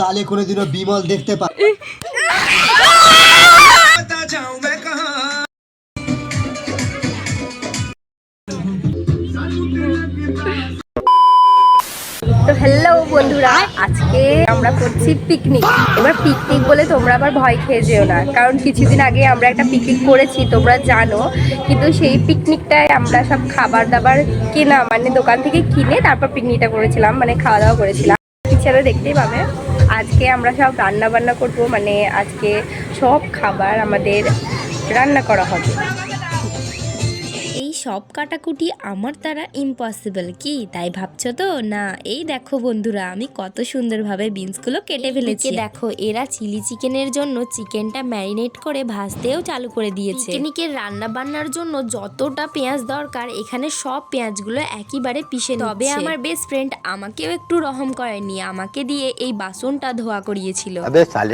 গালে কোনোদিনও বিমল দেখতে পা তো হ্যালো বন্ধুরা, আজকে আমরা করছি পিকনিক। এবার পিকনিক বলে তোমরা আবার ভয় খেয়ে যেও না, কারণ কিছুদিন আগে আমরা একটা পিকনিক করেছি তোমরা জানো। কিন্তু সেই পিকনিকটায় আমরা সব খাবার দাবার কেনা মানে দোকান থেকে কিনে তারপর পিকনিকটা করেছিলাম, মানে খাওয়া দাওয়া করেছিলাম। পিছনে দেখতেই পাবে আজকে আমরা সব রান্না বান্না করবো, মানে আজকে সব খাবার আমাদের রান্না করা হবে। এই সব কাটাকুটি আমার দ্বারা ইম্পসিবল কি তাই ভাবছো তো? না, এই দেখো বন্ধুরা, আমি কত সুন্দরভাবে বিনসগুলো কেটে ফেলেছি। দেখো, এরা চিলি চিকেনের জন্য চিকেনটা ম্যারিনেট করে ভাজতেও চালু করে দিয়েছে। পিকনিকের রান্না বান্নার জন্য যতটা পেঁয়াজ দরকার এখানে সব পেঁয়াজগুলো একইবারে পিষে নিচ্ছে। তবে আমার বেস্ট ফ্রেন্ড আমাকেও একটু রহম করেনি, আমাকে দিয়ে এই বাসনটা ধোয়া করিয়েছিল।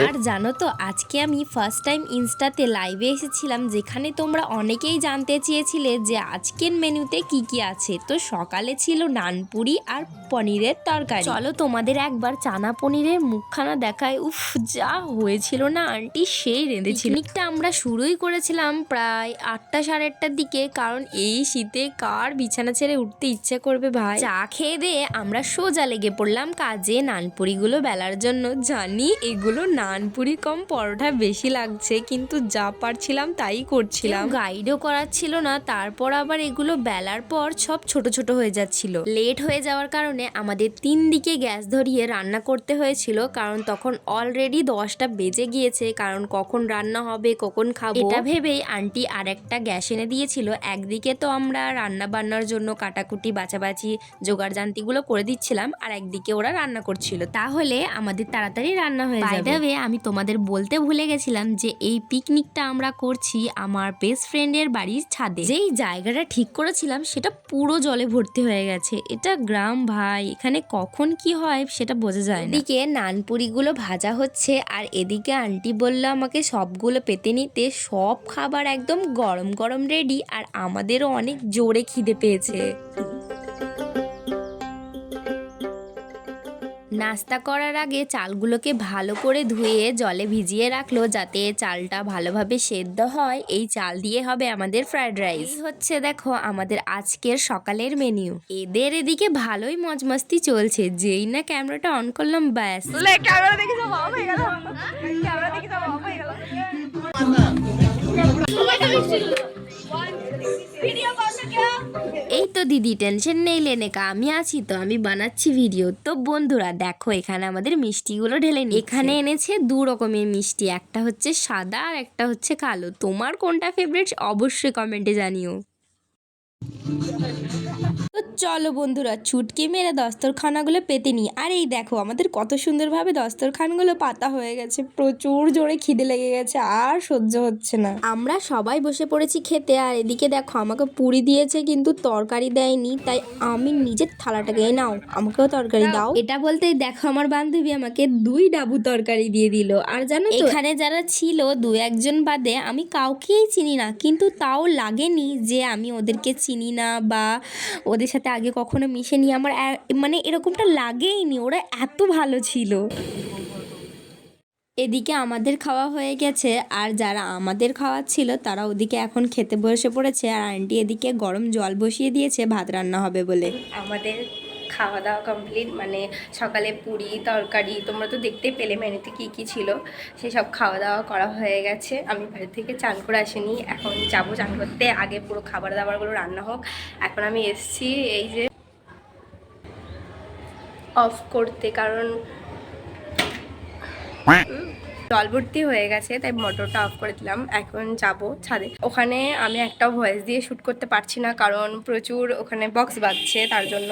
আর জানো তো, আজকে আমি ফার্স্ট টাইম ইনস্টাতে লাইভে এসেছিলাম, যেখানে তোমরা অনেকেই জানতে চেয়েছিলে যে আজকের মেনুতে কি কি আছে। তো সকালে ছিল নানপুরি আর পনিরের তরকারি। চলো তোমাদের একবার চানা পনিরের মুখখানা দেখায়। উফ, যা হয়েছিল না আন্টি, সেই রেঁধেছিল। পিকনিকটা আমরা শুরুই করেছিলাম প্রায় 8টা সাড়ে 8টার দিকে, কারণ এই শীতে কার বিছানা ছেড়ে উঠতে ইচ্ছে করবে ভাই। চা খেয়ে দিয়ে আমরা সোজা লেগে পড়লাম কাজে নানপুরিগুলো বেলার জন্য। জানি এগুলো নানপুরি কম পরোটা বেশি লাগছে, কিন্তু যা পারছিলাম তাই করছিলাম। গাইডও করাচ্ছিল না, তারপর আবার এগুলো বেলার পর সব ছোট ছোট হয়ে যাচ্ছিল। লেট হয়ে যাওয়ার কারণে আমাদের 3 দিকে গ্যাস ধরিয়ে রান্না করতে হয়েছিল, কারণ তখন অলরেডি 10টা বেজে গিয়েছে। কারণ কখন রান্না হবে কখন খাবো এটা ভেবেই আন্টি আর একটা গ্যাস এনে দিয়েছিল। একদিকে তো আমরা রান্না বান্নার জন্য কাটাকুটি বাছাবাছি জোগাড় জান্তিগুলো করে দিচ্ছিলাম, আর একদিকে ওরা রান্না করছিল, তাহলে আমাদের তাড়াতাড়ি রান্না হয়ে যাবে। বাই দ্য ওয়ে, আমি তোমাদের বলতে ভুলে গেছিলাম যে এই পিকনিকটা আমরা করছি আমার বেস্ট ফ্রেন্ডের বাড়ির ছাদে। যেই জায়গাটা ঠিক করেছিলাম সেটা পুরো জলে ভর্তি হয়ে গেছে। এটা গ্রাম ভাই, এখানে কখন কি হয় সেটা বোঝা যায় না। এদিকে নানপুরিগুলো ভাজা হচ্ছে আর এদিকে আন্টি বললো আমাকে সবগুলো পেতে নিতে। সব খাবার একদম গরম গরম রেডি, আর আমাদেরও অনেক জোরে খিদে পেয়েছে। নাস্তা করার আগে চালগুলোকে ভালো করে ধুয়ে জলে ভিজিয়ে রাখলো, যাতে চালটা ভালোভাবে সেদ্ধ হয়। এই চাল দিয়ে হবে আমাদের ফ্রাইড রাইস। হচ্ছে দেখো আমাদের আজকের সকালের মেনু। এদের এদিকে ভালোই মজমস্তি চলছে, যেই না ক্যামেরাটা অন করলাম ব্যাস। এই তো দিদি, টেনশন নেই লেনেকা, আমি আছি তো, আমি বানাচ্ছি ভিডিও। তো বন্ধুরা দেখো, এখানে আমাদের মিষ্টিগুলো ঢেলে নিই। এখানে এনেছে 2 রকমের মিষ্টি, একটা হচ্ছে সাদা আর একটা হচ্ছে কালো। তোমার কোনটা ফেভারিট অবশ্যই কমেন্টে জানিও। তো চলো বন্ধুরা, ছুটকি মেরে দস্তরখানাগুলো পেতে নিই। আর এই দেখো আমাদের কত সুন্দরভাবে দস্তরখানগুলো পাতা হয়ে গেছে। প্রচুর জোরে খিদে লেগে গেছে, আর সহ্য হচ্ছে না। আমরা সবাই বসে পড়েছি খেতে। আর এদিকে দেখো আমাকে পুরি দিয়েছে কিন্তু তরকারি দেয়নি, তাই আমি নিজের থালাটাকে নাও আমাকেও তরকারি দাও এটা বলতেই দেখো আমার বান্ধবী আমাকে 2 ডাবু তরকারি দিয়ে দিল। আর জানো তো, এখানে যারা ছিল 2-1 জন বাদে আমি কাউকেই চিনি না, কিন্তু তাও লাগেনি যে আমি ওদেরকে চিনি না বা ওদের সাথে আগে কখনো মিশেনি। আমার মানে এরকমটা লাগেইনি, ওরা এত ভালো ছিল। এদিকে আমাদের খাওয়া হয়ে গেছে, আর যারা আমাদের খাওয়াচ্ছিল তারা ওদিকে এখন খেতে বসে পড়েছে। আর আন্টি এদিকে গরম জল বসিয়ে দিয়েছে ভাত রান্না হবে বলে। আমাদের খাওয়া দাওয়া কমপ্লিট, মানে সকালে পুরি তরকারি তোমরা তো দেখতেই পেলে মেনুতে কী কী ছিল, সেসব খাওয়া দাওয়া করা হয়ে গেছে। আমি বাড়ি থেকে চান করে আসিনি, এখন যাবো চান করতে। আগে পুরো খাবার দাবারগুলো রান্না হোক। এখন আমি এসছি এই যে অফ করতে, কারণ জল ভর্তি হয়ে গেছে, তাই মোটরটা অফ করে দিলাম। এখন যাব ছাদে। ওখানে আমি একটাও ভয়েস দিয়ে শ্যুট করতে পারছি না, কারণ প্রচুর ওখানে বক্স বাজছে, তার জন্য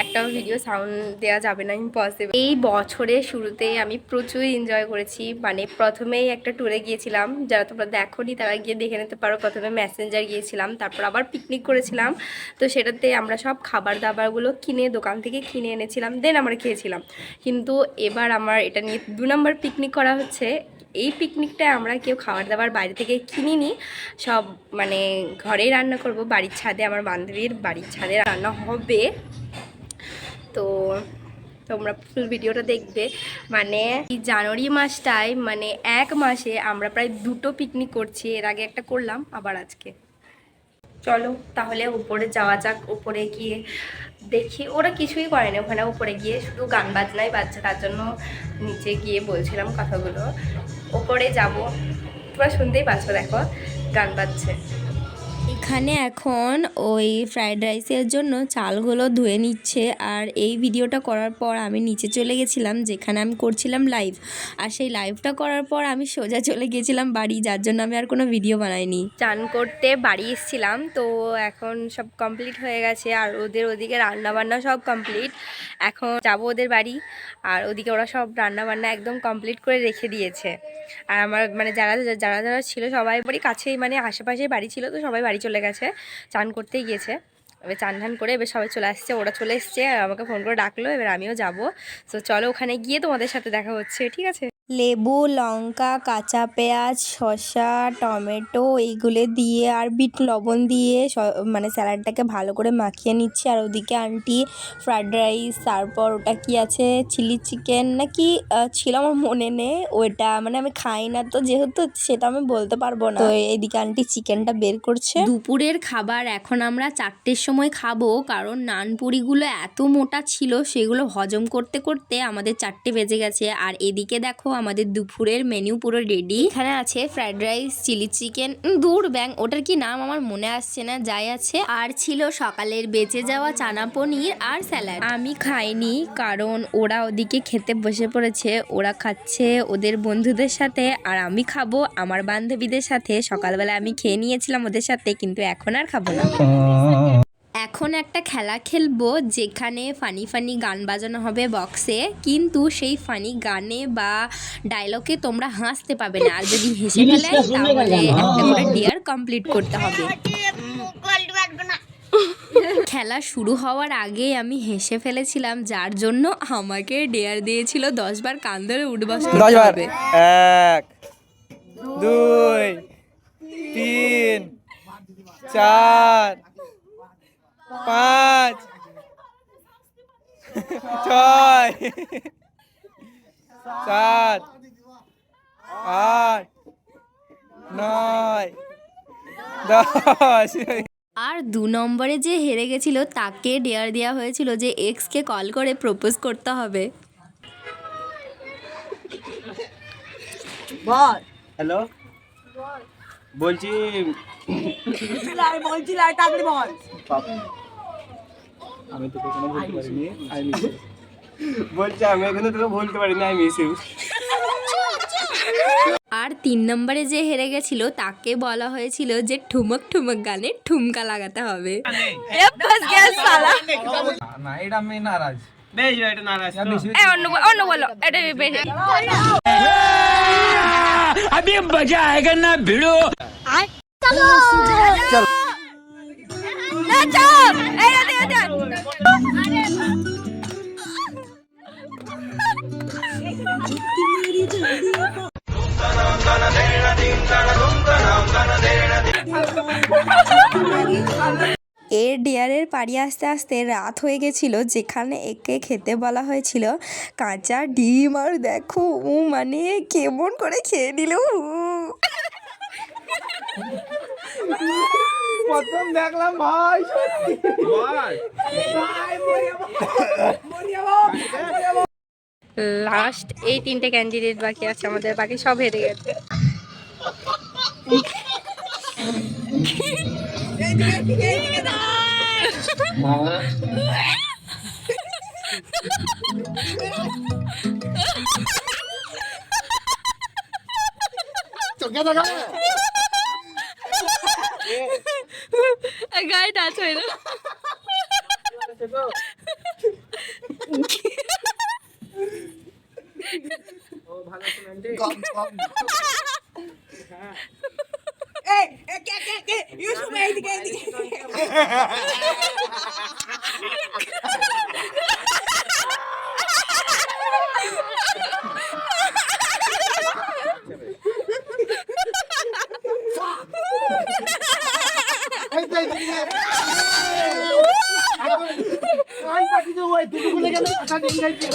একটাও ভিডিও সাউন্ড দেওয়া যাবে না, ইম্পসিবল। এই বছরের শুরুতেই আমি প্রচুর এনজয় করেছি। মানে প্রথমেই একটা ট্যুরে গিয়েছিলাম, যারা তোমরা দেখোনি তারা গিয়ে দেখে নিতে পারো। প্রথমে ম্যাসেঞ্জার গিয়েছিলাম, তারপর আবার পিকনিক করেছিলাম। তো সেটাতে আমরা সব খাবার দাবারগুলো কিনে দোকান থেকে কিনে এনেছিলাম, দেন আমরা খেয়েছিলাম। কিন্তু এবার আমার এটা নিয়ে 2 নম্বর পিকনিক করা হচ্ছে। এই পিকনিকটায় আমরা কেউ খাবার দাবার বাইরে থেকে কিনিনি, সব মানে ঘরেই রান্না করব। বাড়ির ছাদে, আমার বান্ধবীর বাড়ির ছাদে রান্না হবে। তো তোমরা ফুল ভিডিওটা দেখবে। মানে এই জানুয়ারি মাসটায় মানে এক মাসে আমরা প্রায় 2টো পিকনিক করছি। এর আগে একটা করলাম, আবার আজকে। চলো তাহলে উপরে যাওয়া যাক। উপরে গিয়ে দেখি, ওরা কিছুই করেনি ওখানে। উপরে গিয়ে শুধু গান বাজনাই বাজছে, তার জন্য নিচে গিয়ে বলছিলাম কথাগুলো। উপরে যাব, তোমরা শুনতেই পাচ্ছ, দেখো গান বাজছে। এখানে এখন ওই ফ্রাইড রাইসের জন্য চালগুলো ধুয়ে নিচ্ছে। আর এই ভিডিওটা করার পর আমি নিচে চলে গেছিলাম, যেখানে আমি করছিলাম লাইভ। আর সেই লাইভটা করার পর আমি সোজা চলে গিয়েছিলাম বাড়ি, যার জন্য আমি আর কোনো ভিডিও বানাইনি। চান করতে বাড়ি এসেছিলাম, তো এখন সব কমপ্লিট হয়ে গেছে। আর ওদের ওদিকে রান্নাবান্না সব কমপ্লিট। এখন যাবো ওদের বাড়ি। আর ওদিকে ওরা সব রান্নাবান্না একদম কমপ্লিট করে রেখে দিয়েছে। আর আমার মানে যারা যারা যারা ছিল সবাই বাড়ি কাছেই, মানে আশেপাশেই বাড়ি ছিল, তো সবাই বাড়ি চলে গেছে, চান করতেই গিয়েছে। এবার চান টান করে এবার সবাই চলে আসছে, ওরা চলে এসছে, আর আমাকে ফোন করে ডাকলো। এবার আমিও যাবো। তো চলো ওখানে গিয়ে তোমাদের সাথে দেখা হচ্ছে, ঠিক আছে? লেবু, লঙ্কা, কাঁচা পেঁয়াজ, শসা, টমেটো এইগুলো দিয়ে আর বিট লবণ দিয়ে মানে স্যালাডটাকে ভালো করে মাখিয়ে নিচ্ছি। আর ওদিকে আন্টি ফ্রাইড রাইস, তারপর ওটা কি আছে চিলি চিকেন নাকি ছিল, আমার মনে নেই। ওইটা মানে আমি খাই না, তো যেহেতু সেটা আমি বলতে পারবো না। তো এইদিকে আন্টি চিকেনটা বের করছে। দুপুরের খাবার এখন আমরা 4টের সময় খাবো, কারণ নানপুরিগুলো এত মোটা ছিল, সেগুলো হজম করতে করতে আমাদের 4টে বেজে গেছে। আর এদিকে দেখো আমাদের দুপুরের মেনু পুরো রেডি। এখানে আছে ফ্রাইড রাইস, চিলি চিকেন, দূর ব্যাং ওটার কি নাম আমার মনে আসছে না, যাই আছে। আর ছিল সকালের বেঁচে যাওয়া চানা পনির আর স্যালাড। আমি খাইনি, কারণ ওরা ওদিকে খেতে বসে পড়েছে। ওরা খাচ্ছে ওদের বন্ধুদের সাথে, আর আমি খাবো আমার বান্ধবীদের সাথে। সকালবেলা আমি খেয়ে নিয়েছিলাম ওদের সাথে, কিন্তু এখন আর খাবো না। এখন একটা খেলা খেলবো, যেখানে ফানি ফানি গান বাজানো হবে বক্সে, কিন্তু সেই ফানি গানে বা ডায়লগে তোমরা হাসতে পাবে না। আর যদি হেসে ফেলে তাহলে একটা করে ডেয়ার কমপ্লিট করতে হবে। খেলা শুরু হওয়ার আগে আমি হেসে ফেলেছিলাম, যার জন্য আমাকে ডেয়ার দিয়েছিল 10 বার কান ধরে উঠবাস করতে হবে। 1 2 3 4 5 6 7 8 9 10 আর 2 নম্বরে যে হেরে গেছিল তাকে ডেয়ার দেওয়া হয়েছিল যে এক্সকে কল করে প্রপোজ করতে হবে। হ্যালো, বলছি আমি তো কখনো বলতে পারিনি বলছি আমি এখনো তোকে বলতে পারিনি আই মিস ইউ। আর 3 নম্বরে যে হেরে গেছিল তাকে বলা হয়েছিল যে ঠুমক ঠুমক গানে ঠুমকা লাগাতে হবে। না এটা আমি নারাজ, বেশ এটা নারাজ। অন্য বলো, এটা अभी मजा आएगा ना भिड़ो। এর ডেয়ারের পাড়ি আস্তে আস্তে রাত হয়ে গেছিল, যেখানে একে খেতে বলা হয়েছিল কাঁচা ডিম। আর দেখো ও মানে কেমন করে খেয়ে নিল। প্রথম দেখলাম ভাই লাস্ট এই 3টে ক্যান্ডিডেট বাকি আছে আমাদের, বাকি সব হেরে গেছে। গায়ে টাচ হয় না। খাচ্ছি